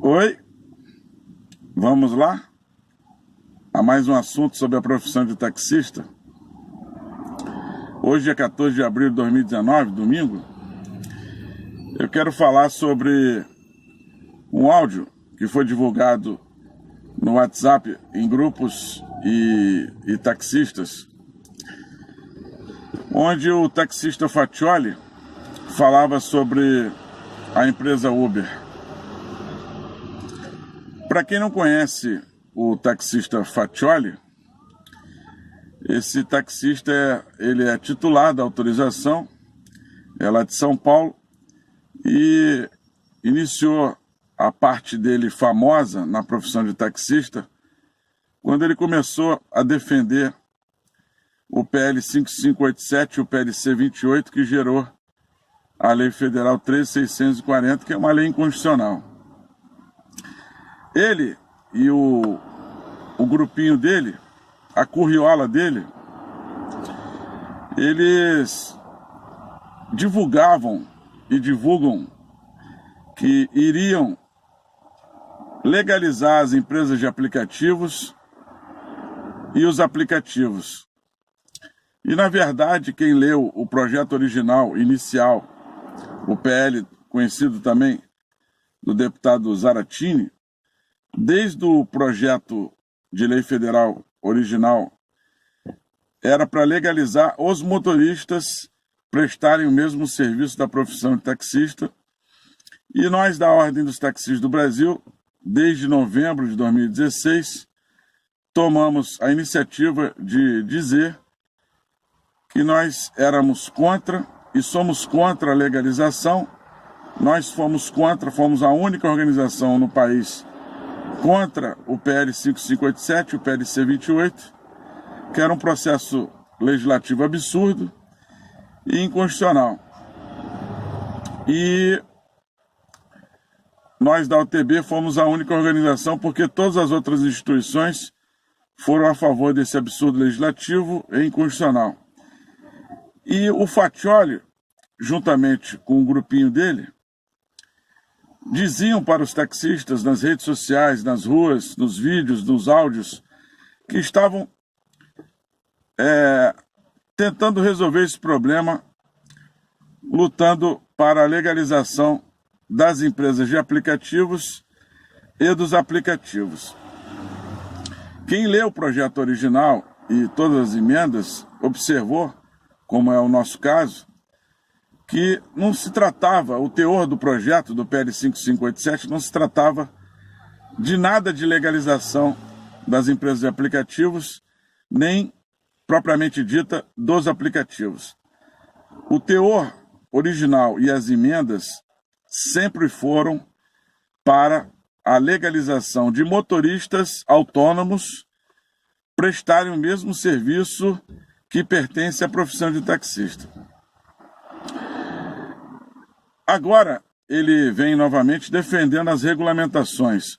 Oi, vamos lá a mais um assunto sobre a profissão de taxista. Hoje é 14 de abril de 2019, domingo. Eu quero falar sobre um áudio que foi divulgado no WhatsApp em grupos e taxistas, onde o taxista Faccioli falava sobre a empresa Uber. Para quem não conhece o taxista Faccioli, esse taxista ele é titular da autorização, é lá de São Paulo, e iniciou a parte dele famosa na profissão de taxista quando ele começou a defender o PL 5587 e o PLC 28, que gerou a Lei Federal 13.640, que é uma lei inconstitucional. Ele e o grupinho dele, a curriola dele, eles divulgavam e divulgam que iriam legalizar as empresas de aplicativos e os aplicativos. E, na verdade, quem leu o projeto original, inicial, o PL, conhecido também do deputado Zaratini, desde o projeto de lei federal original, era para legalizar os motoristas prestarem o mesmo serviço da profissão de taxista. E nós, da Ordem dos Taxistas do Brasil, desde novembro de 2016, tomamos a iniciativa de dizer que nós éramos contra e somos contra a legalização. Nós fomos a única organização no país contra o PL 5587 e o PLC 28, que era um processo legislativo absurdo e inconstitucional. E nós da UTB fomos a única organização porque todas as outras instituições foram a favor desse absurdo legislativo e inconstitucional. E o Faccioli, juntamente com o grupinho dele, diziam para os taxistas nas redes sociais, nas ruas, nos vídeos, nos áudios, que estavam tentando resolver esse problema, lutando para a legalização das empresas de aplicativos e dos aplicativos. Quem leu o projeto original e todas as emendas observou, como é o nosso caso, que não se tratava, o teor do projeto do PL 5587 não se tratava de nada de legalização das empresas de aplicativos, nem propriamente dita dos aplicativos. O teor original e as emendas sempre foram para a legalização de motoristas autônomos prestarem o mesmo serviço que pertence à profissão de taxista. Agora, ele vem novamente defendendo as regulamentações.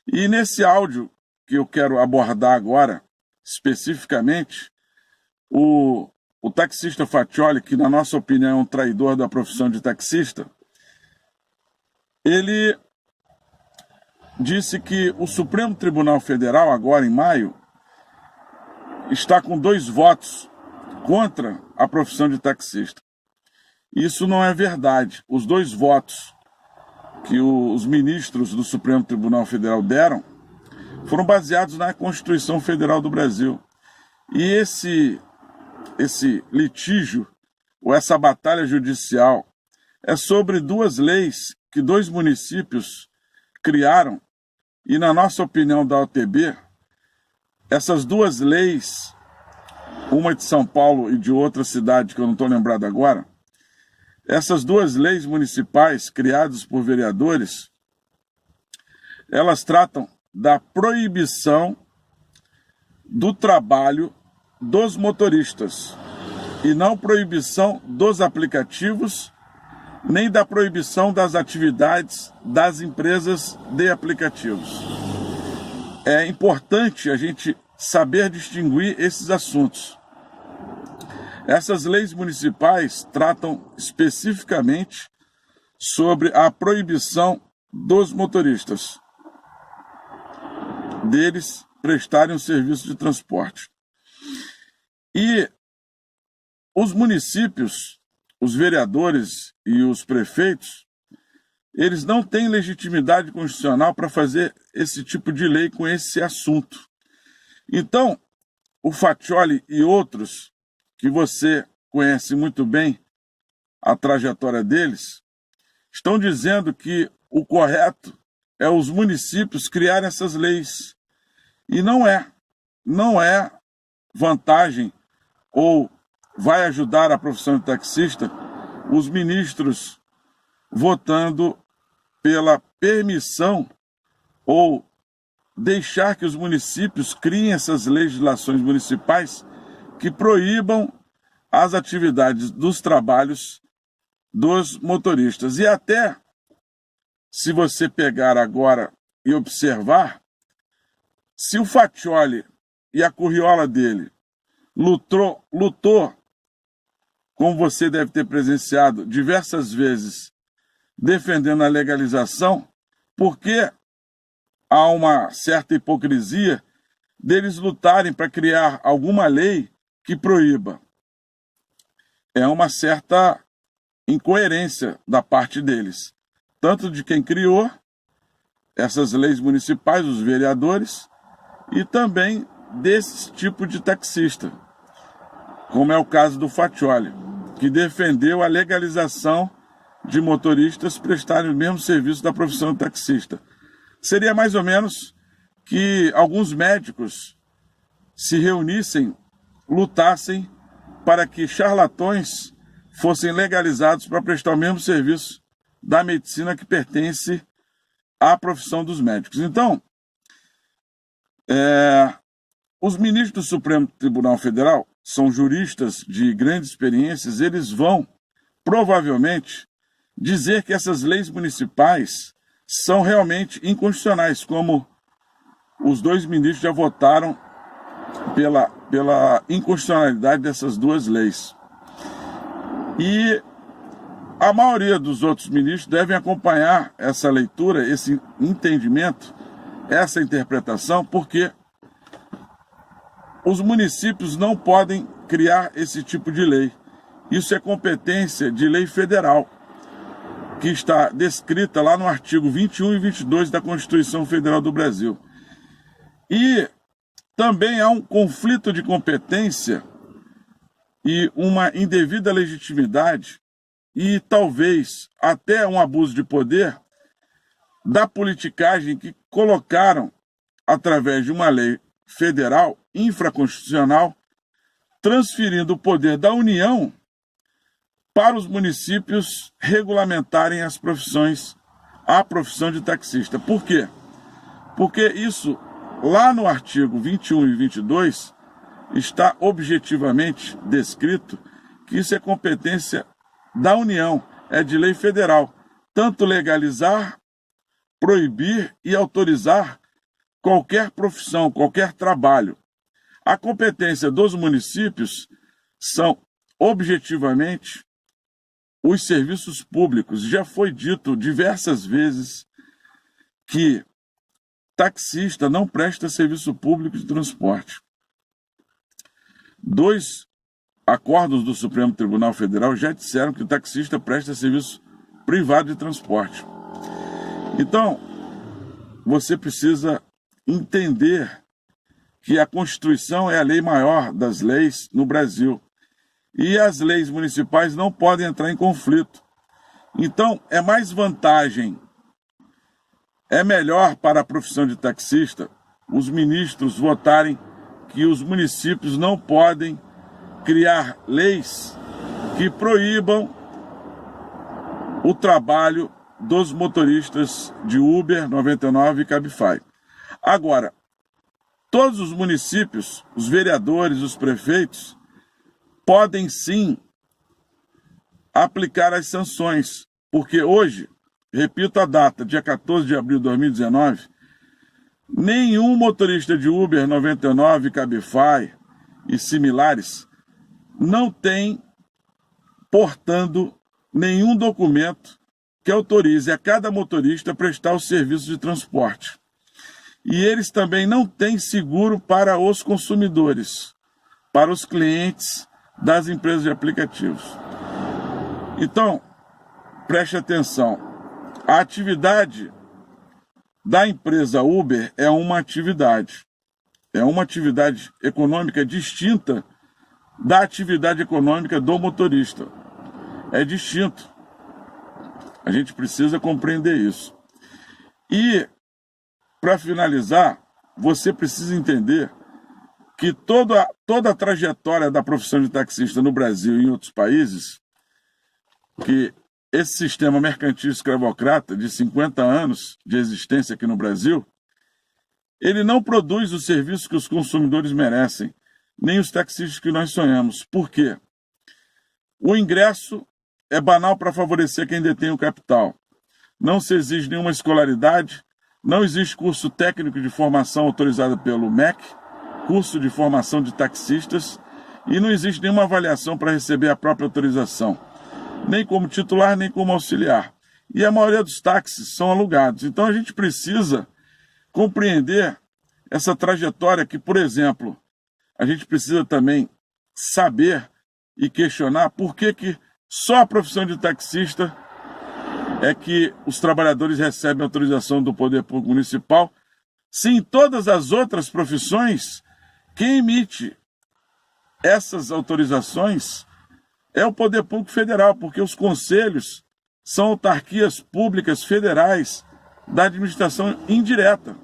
E nesse áudio que eu quero abordar agora, especificamente, o taxista Faccioli, que na nossa opinião é um traidor da profissão de taxista, ele disse que o Supremo Tribunal Federal, agora em maio, está com 2 votos contra a profissão de taxista. Isso não é verdade. Os 2 votos que os ministros do Supremo Tribunal Federal deram foram baseados na Constituição Federal do Brasil. E esse litígio, ou essa batalha judicial, é sobre 2 leis que 2 municípios criaram. E, na nossa opinião da OTB, essas 2 leis, uma de São Paulo e de outra cidade que eu não estou lembrado agora, essas 2 leis municipais criadas por vereadores, elas tratam da proibição do trabalho dos motoristas e não proibição dos aplicativos, nem da proibição das atividades das empresas de aplicativos. É importante a gente saber distinguir esses assuntos. Essas leis municipais tratam especificamente sobre a proibição dos motoristas deles prestarem um serviço de transporte. E os municípios, os vereadores e os prefeitos, eles não têm legitimidade constitucional para fazer esse tipo de lei com esse assunto. Então, o Faccioli e outros, que você conhece muito bem a trajetória deles, estão dizendo que o correto é os municípios criarem essas leis. E não é vantagem ou vai ajudar a profissão de taxista os ministros votando pela permissão ou deixar que os municípios criem essas legislações municipais que proíbam as atividades dos trabalhos dos motoristas. E até, se você pegar agora e observar, se o Faccioli e a curriola dele lutou, como você deve ter presenciado diversas vezes, defendendo a legalização, porque há uma certa hipocrisia deles lutarem para criar alguma lei que proíba. É uma certa incoerência da parte deles, tanto de quem criou essas leis municipais, os vereadores, e também desse tipo de taxista, como é o caso do Faccioli, que defendeu a legalização de motoristas prestarem o mesmo serviço da profissão de taxista. Seria mais ou menos que alguns médicos se reunissem, lutassem para que charlatões fossem legalizados para prestar o mesmo serviço da medicina que pertence à profissão dos médicos. Então, os ministros do Supremo Tribunal Federal são juristas de grande experiência, eles vão, provavelmente, dizer que essas leis municipais são realmente inconstitucionais, como os dois ministros já votaram pela inconstitucionalidade dessas duas leis. E a maioria dos outros ministros devem acompanhar essa leitura, esse entendimento, essa interpretação, porque os municípios não podem criar esse tipo de lei. Isso é competência de lei federal, que está descrita lá no artigo 21 e 22 da Constituição Federal do Brasil. E também há um conflito de competência e uma indevida legitimidade e talvez até um abuso de poder da politicagem que colocaram, através de uma lei federal infraconstitucional, transferindo o poder da União para os municípios regulamentarem as profissões, a profissão de taxista. Por quê? Porque isso, lá no artigo 21 e 22, está objetivamente descrito que isso é competência da União, é de lei federal, tanto legalizar, proibir e autorizar qualquer profissão, qualquer trabalho. A competência dos municípios são, objetivamente, os serviços públicos. Já foi dito diversas vezes que taxista não presta serviço público de transporte. 2 acordos do Supremo Tribunal Federal já disseram que o taxista presta serviço privado de transporte. Então, você precisa entender que a Constituição é a lei maior das leis no Brasil. E as leis municipais não podem entrar em conflito. Então, é mais vantagem, é melhor para a profissão de taxista os ministros votarem que os municípios não podem criar leis que proíbam o trabalho dos motoristas de Uber, 99 e Cabify. Agora, todos os municípios, os vereadores, os prefeitos, podem sim aplicar as sanções, porque hoje, repito a data, dia 14 de abril de 2019, nenhum motorista de Uber, 99, Cabify e similares não tem portando nenhum documento que autorize a cada motorista a prestar o serviço de transporte. E eles também não têm seguro para os consumidores, para os clientes das empresas de aplicativos. Então, preste atenção, a atividade da empresa Uber é uma atividade econômica distinta da atividade econômica do motorista. É distinto. A gente precisa compreender isso. E, para finalizar, você precisa entender que toda a trajetória da profissão de taxista no Brasil e em outros países, que esse sistema mercantil escravocrata de 50 anos de existência aqui no Brasil, ele não produz os serviços que os consumidores merecem, nem os taxistas que nós sonhamos. Por quê? O ingresso é banal para favorecer quem detém o capital. Não se exige nenhuma escolaridade, não existe curso técnico de formação autorizado pelo MEC, curso de formação de taxistas, e não existe nenhuma avaliação para receber a própria autorização, nem como titular, nem como auxiliar. E a maioria dos táxis são alugados. Então a gente precisa compreender essa trajetória que, por exemplo, a gente precisa também saber e questionar por que só a profissão de taxista é que os trabalhadores recebem autorização do poder público municipal, se em todas as outras profissões, quem emite essas autorizações é o poder público federal, porque os conselhos são autarquias públicas federais da administração indireta.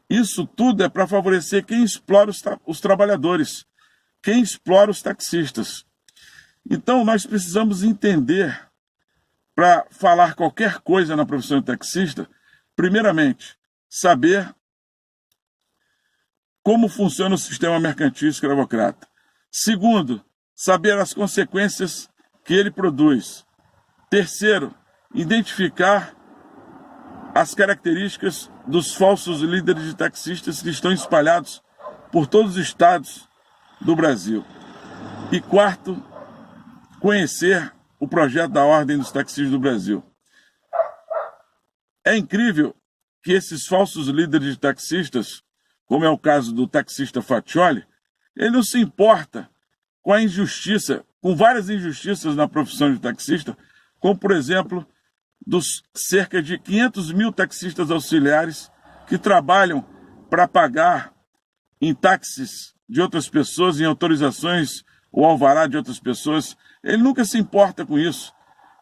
Isso tudo é para favorecer quem explora os trabalhadores, quem explora os taxistas. Então, nós precisamos entender, para falar qualquer coisa na profissão de taxista, primeiramente, saber como funciona o sistema mercantil escravocrata. Segundo, saber as consequências que ele produz. Terceiro, identificar as características dos falsos líderes de taxistas que estão espalhados por todos os estados do Brasil. E quarto, conhecer o projeto da Ordem dos Taxistas do Brasil. É incrível que esses falsos líderes de taxistas, como é o caso do taxista Faccioli, ele não se importa com a injustiça, com várias injustiças na profissão de taxista, como, por exemplo, dos cerca de 500 mil taxistas auxiliares que trabalham para pagar em táxis de outras pessoas, em autorizações ou alvará de outras pessoas. Ele nunca se importa com isso.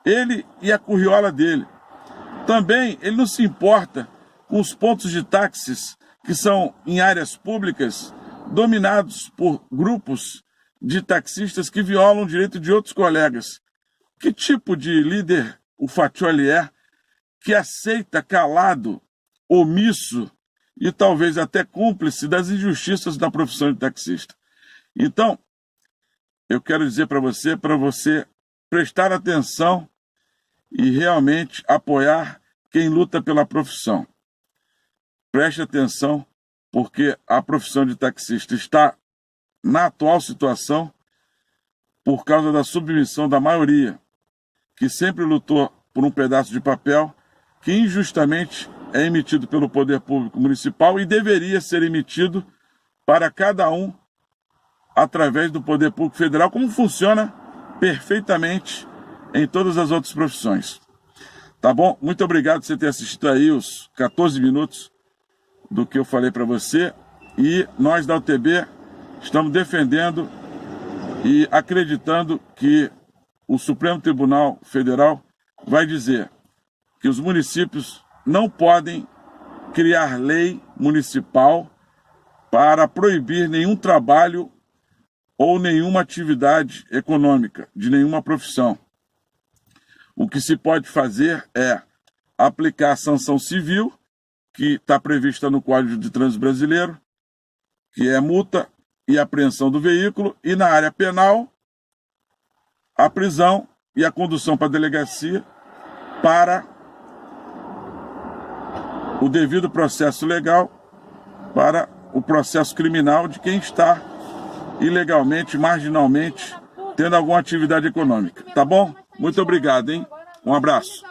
Ele e a curriola dele. Também ele não se importa com os pontos de táxis que são em áreas públicas dominados por grupos de taxistas que violam o direito de outros colegas. Que tipo de líder o Faccioli é que aceita calado, omisso e talvez até cúmplice das injustiças da profissão de taxista? Então, eu quero dizer para você prestar atenção e realmente apoiar quem luta pela profissão. Preste atenção, porque a profissão de taxista está na atual situação por causa da submissão da maioria, que sempre lutou por um pedaço de papel que injustamente é emitido pelo poder público municipal e deveria ser emitido para cada um através do poder público federal, como funciona perfeitamente em todas as outras profissões. Tá bom? Muito obrigado por você ter assistido aí os 14 minutos do que eu falei para você. E nós da UTB estamos defendendo e acreditando que o Supremo Tribunal Federal vai dizer que os municípios não podem criar lei municipal para proibir nenhum trabalho ou nenhuma atividade econômica de nenhuma profissão. O que se pode fazer é aplicar a sanção civil, que está prevista no Código de Trânsito Brasileiro, que é multa e apreensão do veículo, e na área penal, a prisão e a condução para a delegacia para o devido processo legal, para o processo criminal de quem está ilegalmente, marginalmente, tendo alguma atividade econômica. Tá bom? Muito obrigado, hein? Um abraço.